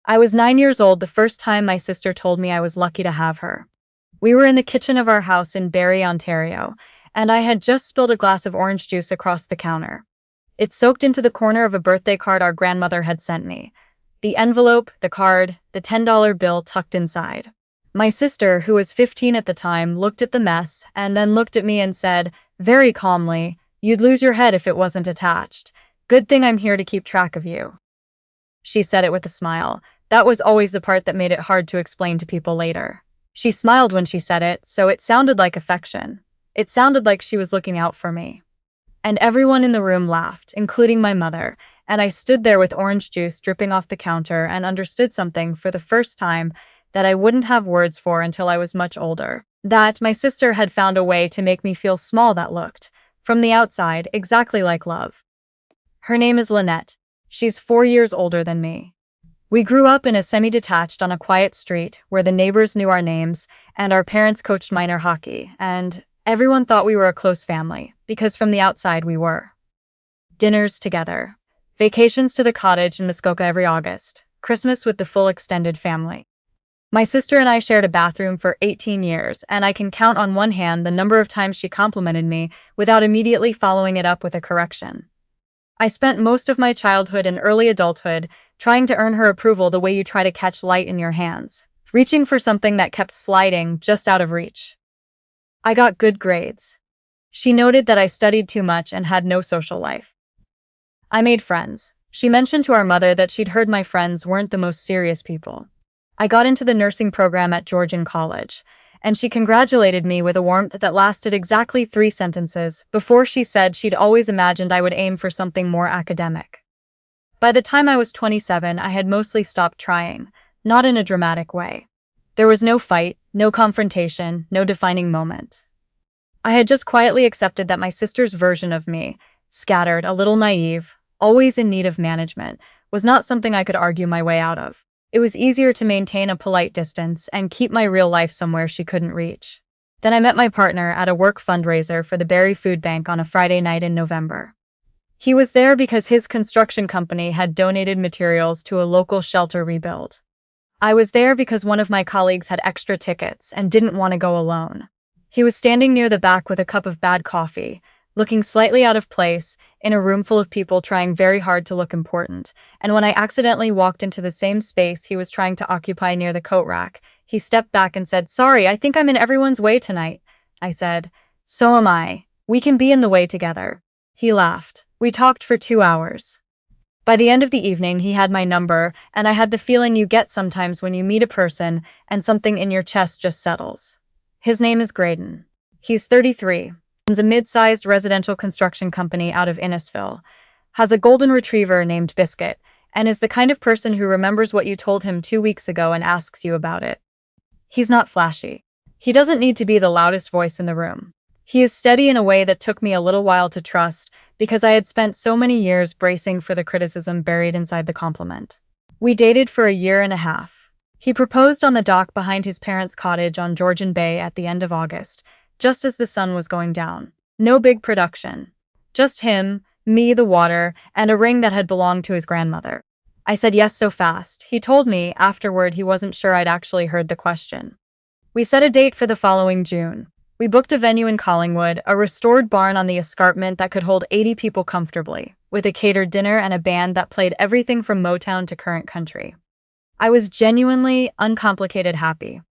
I was 9 years old the first time my sister told me I was lucky to have her. We were in the kitchen of our house in Barrie, Ontario, and I had just spilled a glass of orange juice across the counter. It soaked into the corner of a birthday card our grandmother had sent me. The envelope, the card, the $10 bill tucked inside. My sister, who was 15 at the time, looked at the mess and then looked at me and said, very calmly, "You'd lose your head if it wasn't attached. Good thing I'm here to keep track of you." She said it with a smile. That was always the part that made it hard to explain to people later. She smiled when she said it, so it sounded like affection. It sounded like she was looking out for me. And everyone in the room laughed, including my mother, and I stood there with orange juice dripping off the counter and understood something for the first time that I wouldn't have words for until I was much older. That my sister had found a way to make me feel small that looked, from the outside, exactly like love. Her name is Lynette. She's 4 years older than me. We grew up in a semi-detached on a quiet street where the neighbors knew our names and our parents coached minor hockey, and everyone thought we were a close family, because from the outside we were. Dinners together. Vacations to the cottage in Muskoka every August. Christmas with the full extended family. My sister and I shared a bathroom for 18 years, and I can count on one hand the number of times she complimented me without immediately following it up with a correction. I spent most of my childhood and early adulthood trying to earn her approval the way you try to catch light in your hands, reaching for something that kept sliding just out of reach. I got good grades. She noted that I studied too much and had no social life. I made friends. She mentioned to our mother that she'd heard my friends weren't the most serious people. I got into the nursing program at Georgian College, and she congratulated me with a warmth that lasted exactly 3 sentences before she said she'd always imagined I would aim for something more academic. By the time I was 27, I had mostly stopped trying, not in a dramatic way. There was no fight, no confrontation, no defining moment. I had just quietly accepted that my sister's version of me, scattered, a little naive, always in need of management, was not something I could argue my way out of. It was easier to maintain a polite distance and keep my real life somewhere she couldn't reach. Then I met my partner at a work fundraiser for the Barrie Food Bank on a Friday night in November. He was there because his construction company had donated materials to a local shelter rebuild. I was there because one of my colleagues had extra tickets and didn't want to go alone. He was standing near the back with a cup of bad coffee, looking slightly out of place in a room full of people trying very hard to look important, and when I accidentally walked into the same space he was trying to occupy near the coat rack, he stepped back and said, "Sorry, I think I'm in everyone's way tonight." I said, "So am I. We can be in the way together." He laughed. We talked for 2 hours. By the end of the evening, he had my number, and I had the feeling you get sometimes when you meet a person and something in your chest just settles. His name is Graydon. He's 33. Owns a mid-sized residential construction company out of Innisfil, has a golden retriever named Biscuit, and is the kind of person who remembers what you told him 2 weeks ago and asks you about it. He's not flashy. He doesn't need to be the loudest voice in the room. He is steady in a way that took me a little while to trust because I had spent so many years bracing for the criticism buried inside the compliment. We dated for a year and a half. He proposed on the dock behind his parents' cottage on Georgian Bay at the end of August, just as the sun was going down. No big production. Just him, me, the water, and a ring that had belonged to his grandmother. I said yes so fast. He told me afterward he wasn't sure I'd actually heard the question. We set a date for the following June. We booked a venue in Collingwood, a restored barn on the escarpment that could hold 80 people comfortably, with a catered dinner and a band that played everything from Motown to current country. I was genuinely, uncomplicated happy.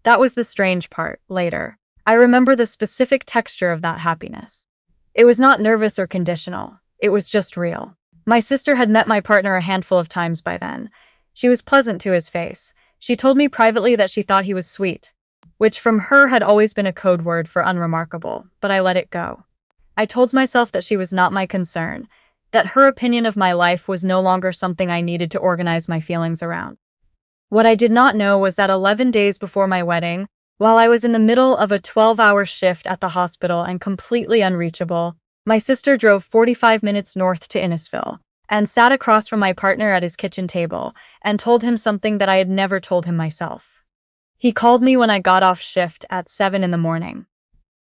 That was the strange part, later. I remember the specific texture of that happiness. It was not nervous or conditional. It was just real. My sister had met my partner a handful of times by then. She was pleasant to his face. She told me privately that she thought he was sweet, which from her had always been a code word for unremarkable, but I let it go. I told myself that she was not my concern, that her opinion of my life was no longer something I needed to organize my feelings around. What I did not know was that 11 days before my wedding, while I was in the middle of a 12-hour shift at the hospital and completely unreachable, my sister drove 45 minutes north to Innisfil and sat across from my partner at his kitchen table and told him something that I had never told him myself. He called me when I got off shift at 7 in the morning.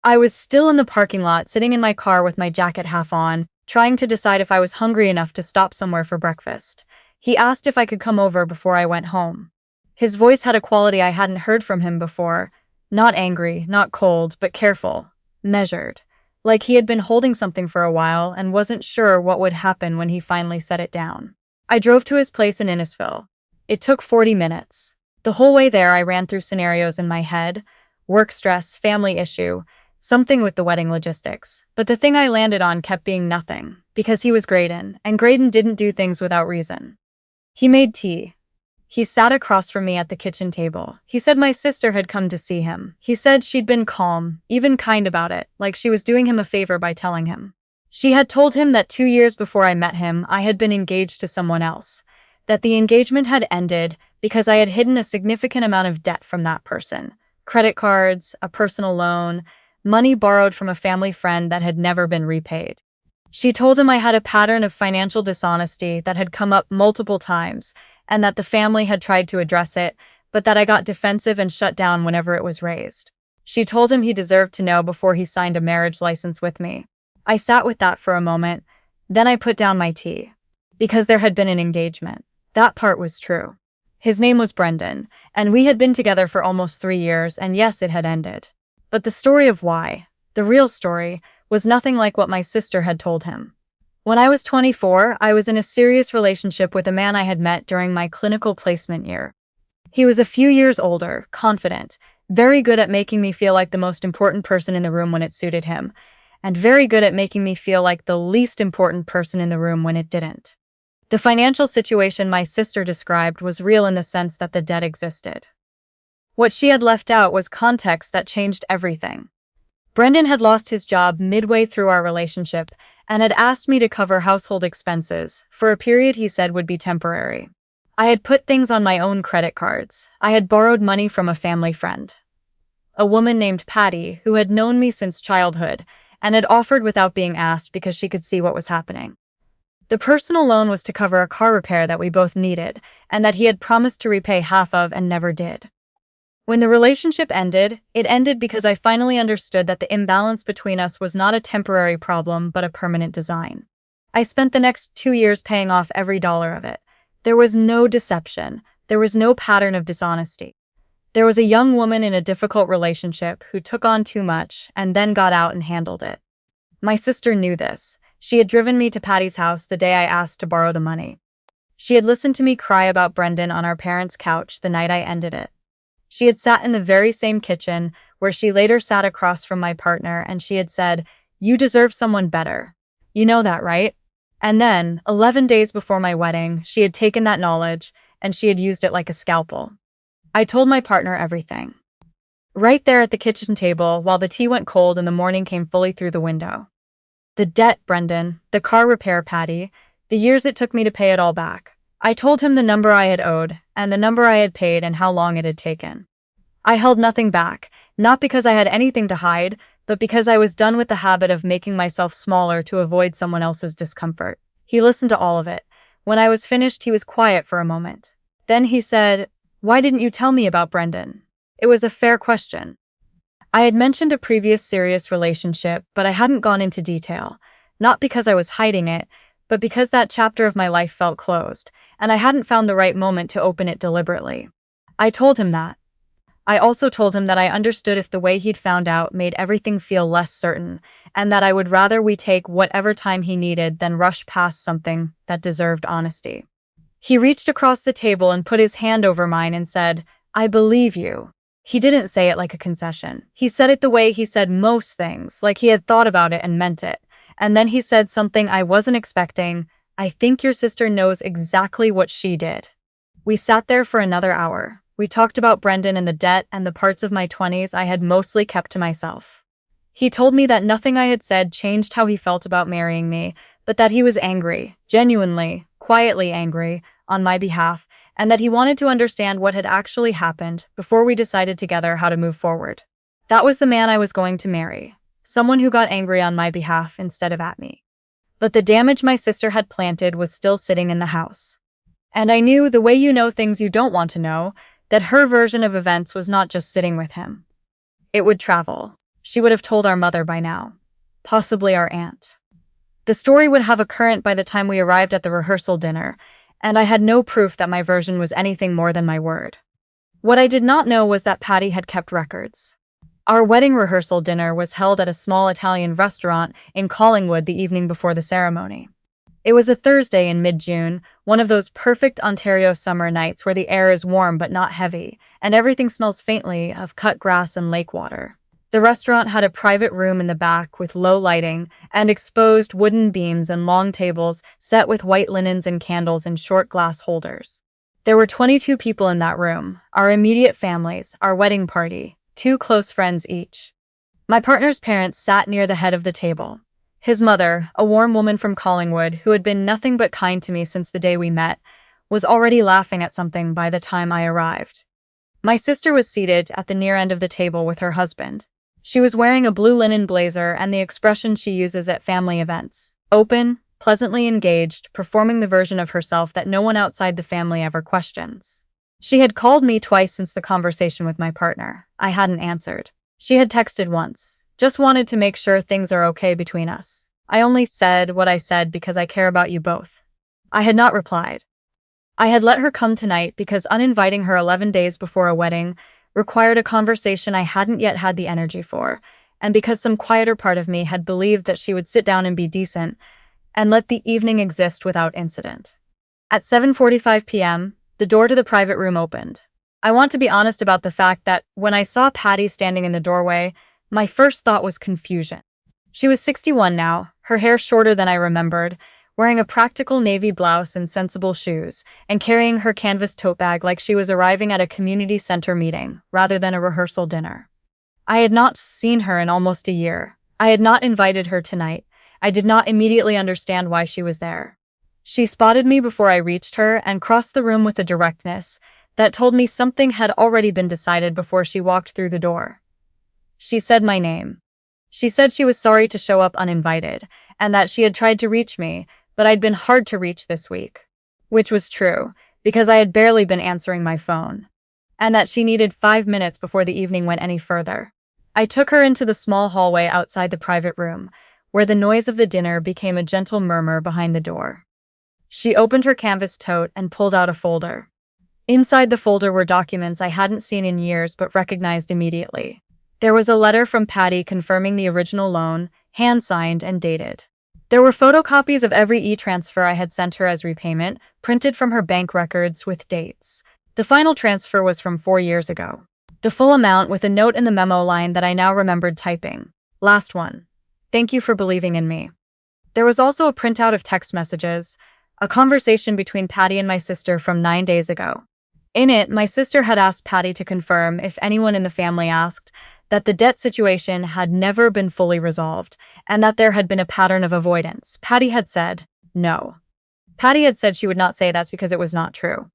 I was still in the parking lot, sitting in my car with my jacket half on, trying to decide if I was hungry enough to stop somewhere for breakfast. He asked if I could come over before I went home. His voice had a quality I hadn't heard from him before. Not angry, not cold, but careful, measured. Like he had been holding something for a while and wasn't sure what would happen when he finally set it down. I drove to his place in Innisfil. It took 40 minutes. The whole way there I ran through scenarios in my head: work stress, family issue, something with the wedding logistics. But the thing I landed on kept being nothing, because he was Graydon, and Graydon didn't do things without reason. He made tea. He sat across from me at the kitchen table. He said my sister had come to see him. He said she'd been calm, even kind about it, like she was doing him a favor by telling him. She had told him that 2 years before I met him, I had been engaged to someone else, that the engagement had ended because I had hidden a significant amount of debt from that person. Credit cards, a personal loan, money borrowed from a family friend that had never been repaid. She told him I had a pattern of financial dishonesty that had come up multiple times, and that the family had tried to address it, but that I got defensive and shut down whenever it was raised. She told him he deserved to know before he signed a marriage license with me. I sat with that for a moment, then I put down my tea. Because there had been an engagement. That part was true. His name was Brendan, and we had been together for almost 3 years, and yes, it had ended. But the story of why, the real story, was nothing like what my sister had told him. When I was 24, I was in a serious relationship with a man I had met during my clinical placement year. He was a few years older, confident, very good at making me feel like the most important person in the room when it suited him, and very good at making me feel like the least important person in the room when it didn't. The financial situation my sister described was real in the sense that the debt existed. What she had left out was context that changed everything. Brendan had lost his job midway through our relationship and had asked me to cover household expenses for a period he said would be temporary. I had put things on my own credit cards. I had borrowed money from a family friend, a woman named Patty, who had known me since childhood and had offered without being asked because she could see what was happening. The personal loan was to cover a car repair that we both needed and that he had promised to repay half of and never did. When the relationship ended, it ended because I finally understood that the imbalance between us was not a temporary problem but a permanent design. I spent the next 2 years paying off every dollar of it. There was no deception. There was no pattern of dishonesty. There was a young woman in a difficult relationship who took on too much and then got out and handled it. My sister knew this. She had driven me to Patty's house the day I asked to borrow the money. She had listened to me cry about Brendan on our parents' couch the night I ended it. She had sat in the very same kitchen where she later sat across from my partner, and she had said, "You deserve someone better. You know that, right?" And then, 11 days before my wedding, she had taken that knowledge and she had used it like a scalpel. I told my partner everything. Right there at the kitchen table while the tea went cold and the morning came fully through the window. The debt, Brendan, the car repair, Patty, the years it took me to pay it all back. I told him the number I had owed, and the number I had paid, and how long it had taken. I held nothing back, not because I had anything to hide, but because I was done with the habit of making myself smaller to avoid someone else's discomfort. He listened to all of it. When I was finished, he was quiet for a moment. Then he said, "Why didn't you tell me about Brendan?" It was a fair question. I had mentioned a previous serious relationship, but I hadn't gone into detail, not because I was hiding it, but because that chapter of my life felt closed, and I hadn't found the right moment to open it deliberately. I told him that. I also told him that I understood if the way he'd found out made everything feel less certain, and that I would rather we take whatever time he needed than rush past something that deserved honesty. He reached across the table and put his hand over mine and said, "I believe you." He didn't say it like a concession. He said it the way he said most things, like he had thought about it and meant it. And then he said something I wasn't expecting. "I think your sister knows exactly what she did." We sat there for another hour. We talked about Brendan and the debt and the parts of my 20s I had mostly kept to myself. He told me that nothing I had said changed how he felt about marrying me, but that he was angry, genuinely, quietly angry, on my behalf, and that he wanted to understand what had actually happened before we decided together how to move forward. That was the man I was going to marry. Someone who got angry on my behalf instead of at me. But the damage my sister had planted was still sitting in the house. And I knew, the way you know things you don't want to know, that her version of events was not just sitting with him. It would travel. She would have told our mother by now. Possibly our aunt. The story would have a current by the time we arrived at the rehearsal dinner, and I had no proof that my version was anything more than my word. What I did not know was that Patty had kept records. Our wedding rehearsal dinner was held at a small Italian restaurant in Collingwood the evening before the ceremony. It was a Thursday in mid-June, one of those perfect Ontario summer nights where the air is warm but not heavy, and everything smells faintly of cut grass and lake water. The restaurant had a private room in the back with low lighting and exposed wooden beams and long tables set with white linens and candles in short glass holders. There were 22 people in that room, our immediate families, our wedding party, 2 close friends each. My partner's parents sat near the head of the table. His mother, a warm woman from Collingwood who had been nothing but kind to me since the day we met, was already laughing at something by the time I arrived. My sister was seated at the near end of the table with her husband. She was wearing a blue linen blazer and the expression she uses at family events. Open, pleasantly engaged, performing the version of herself that no one outside the family ever questions. She had called me twice since the conversation with my partner. I hadn't answered. She had texted once. Just wanted to make sure things are okay between us. I only said what I said because I care about you both. I had not replied. I had let her come tonight because uninviting her 11 days before a wedding required a conversation I hadn't yet had the energy for, and because some quieter part of me had believed that she would sit down and be decent and let the evening exist without incident. At 7:45 p.m., the door to the private room opened. I want to be honest about the fact that when I saw Patty standing in the doorway, my first thought was confusion. She was 61 now, her hair shorter than I remembered, wearing a practical navy blouse and sensible shoes, and carrying her canvas tote bag like she was arriving at a community center meeting, rather than a rehearsal dinner. I had not seen her in almost a year. I had not invited her tonight. I did not immediately understand why she was there. She spotted me before I reached her and crossed the room with a directness that told me something had already been decided before she walked through the door. She said my name. She said she was sorry to show up uninvited, and that she had tried to reach me, but I'd been hard to reach this week. Which was true, because I had barely been answering my phone. And that she needed 5 minutes before the evening went any further. I took her into the small hallway outside the private room, where the noise of the dinner became a gentle murmur behind the door. She opened her canvas tote and pulled out a folder. Inside the folder were documents I hadn't seen in years but recognized immediately. There was a letter from Patty confirming the original loan, hand-signed and dated. There were photocopies of every e-transfer I had sent her as repayment, printed from her bank records with dates. The final transfer was from 4 years ago. The full amount with a note in the memo line that I now remembered typing. Last one. Thank you for believing in me. There was also a printout of text messages, a conversation between Patty and my sister from 9 days ago. In it, my sister had asked Patty to confirm, if anyone in the family asked, that the debt situation had never been fully resolved, and that there had been a pattern of avoidance. Patty had said, no. Patty had said she would not say that's because it was not true.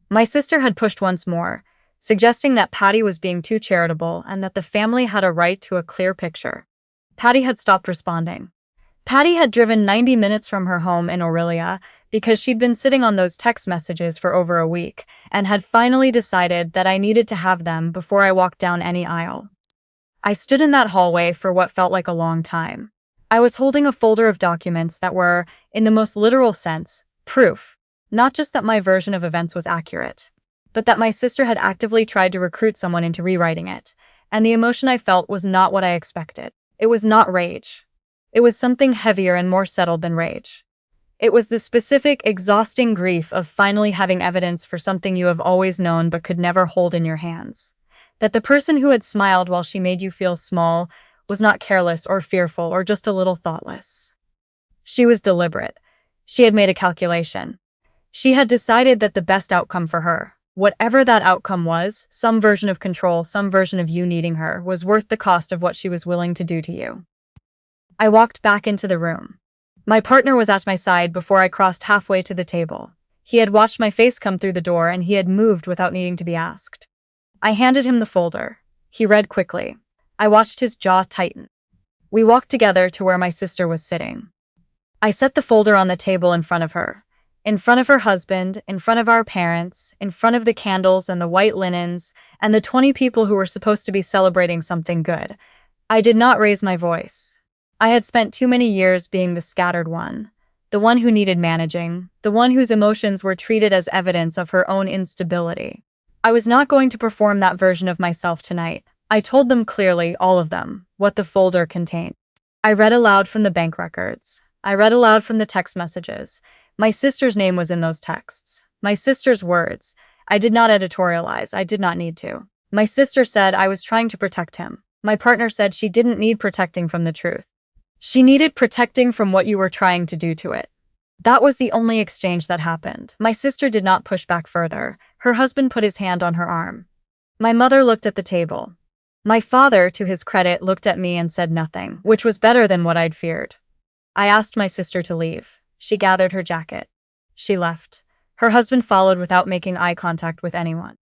My sister had pushed once more, suggesting that Patty was being too charitable and that the family had a right to a clear picture. Patty had stopped responding. Patty had driven 90 minutes from her home in Orillia because she'd been sitting on those text messages for over a week and had finally decided that I needed to have them before I walked down any aisle. I stood in that hallway for what felt like a long time. I was holding a folder of documents that were, in the most literal sense, proof, not just that my version of events was accurate, but that my sister had actively tried to recruit someone into rewriting it, and the emotion I felt was not what I expected. It was not rage. It was something heavier and more settled than rage. It was the specific, exhausting grief of finally having evidence for something you have always known but could never hold in your hands. That the person who had smiled while she made you feel small was not careless or fearful or just a little thoughtless. She was deliberate. She had made a calculation. She had decided that the best outcome for her, whatever that outcome was, some version of control, some version of you needing her, was worth the cost of what she was willing to do to you. I walked back into the room. My partner was at my side before I crossed halfway to the table. He had watched my face come through the door and he had moved without needing to be asked. I handed him the folder. He read quickly. I watched his jaw tighten. We walked together to where my sister was sitting. I set the folder on the table in front of her husband, in front of our parents, in front of the candles and the white linens, and the 20 people who were supposed to be celebrating something good. I did not raise my voice. I had spent too many years being the scattered one, the one who needed managing, the one whose emotions were treated as evidence of her own instability. I was not going to perform that version of myself tonight. I told them clearly, all of them, what the folder contained. I read aloud from the bank records. I read aloud from the text messages. My sister's name was in those texts. My sister's words. I did not editorialize. I did not need to. My sister said I was trying to protect him. My partner said she didn't need protecting from the truth. She needed protecting from what you were trying to do to it. That was the only exchange that happened. My sister did not push back further. Her husband put his hand on her arm. My mother looked at the table. My father, to his credit, looked at me and said nothing, which was better than what I'd feared. I asked my sister to leave. She gathered her jacket. She left. Her husband followed without making eye contact with anyone.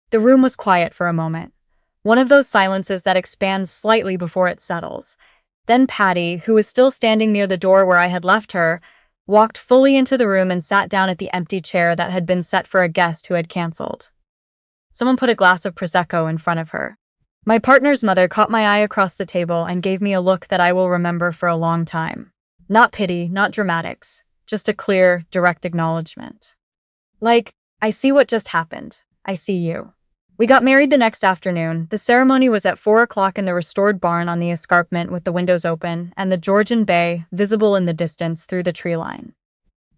The room was quiet for a moment. One of those silences that expands slightly before it settles. Then Patty, who was still standing near the door where I had left her, walked fully into the room and sat down at the empty chair that had been set for a guest who had canceled. Someone put a glass of Prosecco in front of her. My partner's mother caught my eye across the table and gave me a look that I will remember for a long time. Not pity, not dramatics, just a clear, direct acknowledgement. Like, I see what just happened. I see you. We got married the next afternoon. The ceremony was at 4 o'clock in the restored barn on the escarpment with the windows open and the Georgian Bay visible in the distance through the tree line.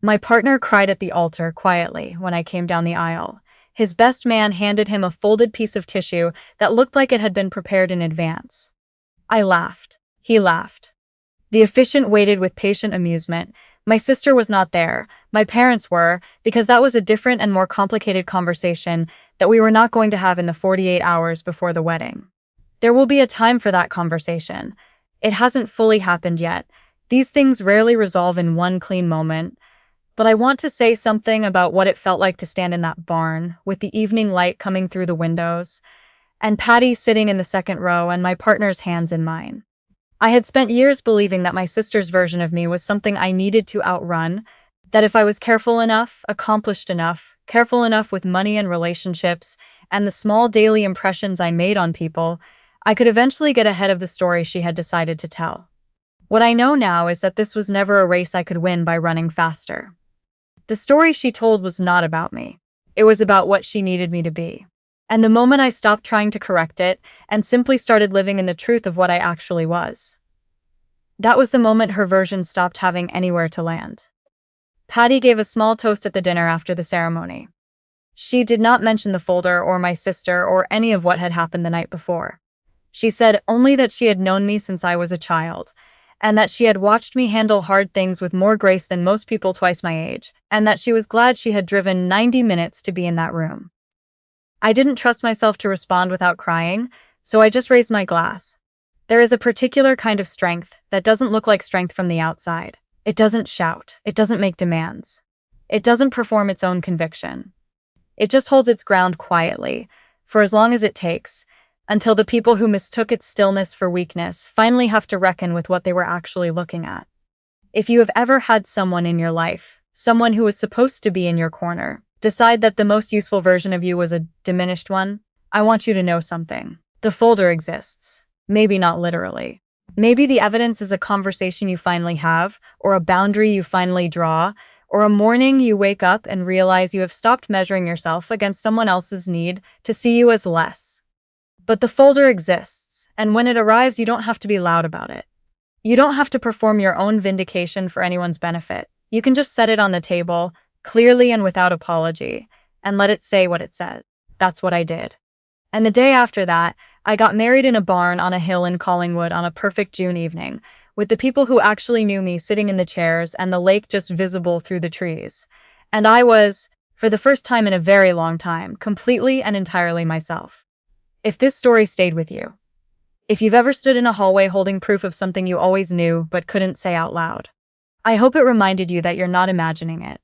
My partner cried at the altar quietly when I came down the aisle. His best man handed him a folded piece of tissue that looked like it had been prepared in advance. I laughed. He laughed. The officiant waited with patient amusement. My sister was not there. My parents were, because that was a different and more complicated conversation that we were not going to have in the 48 hours before the wedding. There will be a time for that conversation. It hasn't fully happened yet. These things rarely resolve in one clean moment. But I want to say something about what it felt like to stand in that barn, with the evening light coming through the windows, and Patty sitting in the second row and my partner's hands in mine. I had spent years believing that my sister's version of me was something I needed to outrun, that if I was careful enough, accomplished enough, careful enough with money and relationships, and the small daily impressions I made on people, I could eventually get ahead of the story she had decided to tell. What I know now is that this was never a race I could win by running faster. The story she told was not about me. It was about what she needed me to be. And the moment I stopped trying to correct it and simply started living in the truth of what I actually was, that was the moment her version stopped having anywhere to land. Patty gave a small toast at the dinner after the ceremony. She did not mention the folder or my sister or any of what had happened the night before. She said only that she had known me since I was a child, and that she had watched me handle hard things with more grace than most people twice my age, and that she was glad she had driven 90 minutes to be in that room. I didn't trust myself to respond without crying, so I just raised my glass. There is a particular kind of strength that doesn't look like strength from the outside. It doesn't shout. It doesn't make demands. It doesn't perform its own conviction. It just holds its ground quietly, for as long as it takes, until the people who mistook its stillness for weakness finally have to reckon with what they were actually looking at. If you have ever had someone in your life, someone who was supposed to be in your corner, decide that the most useful version of you was a diminished one, I want you to know something. The folder exists. Maybe not literally. Maybe the evidence is a conversation you finally have, or a boundary you finally draw, or a morning you wake up and realize you have stopped measuring yourself against someone else's need to see you as less. But the folder exists, and when it arrives, you don't have to be loud about it. You don't have to perform your own vindication for anyone's benefit. You can just set it on the table, clearly and without apology, and let it say what it says. That's what I did. And the day after that, I got married in a barn on a hill in Collingwood on a perfect June evening, with the people who actually knew me sitting in the chairs and the lake just visible through the trees. And I was, for the first time in a very long time, completely and entirely myself. If this story stayed with you, if you've ever stood in a hallway holding proof of something you always knew but couldn't say out loud, I hope it reminded you that you're not imagining it,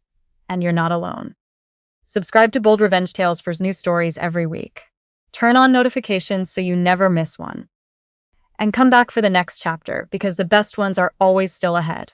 and you're not alone. Subscribe to Bold Revenge Tales for new stories every week. Turn on notifications so you never miss one. And come back for the next chapter, because the best ones are always still ahead.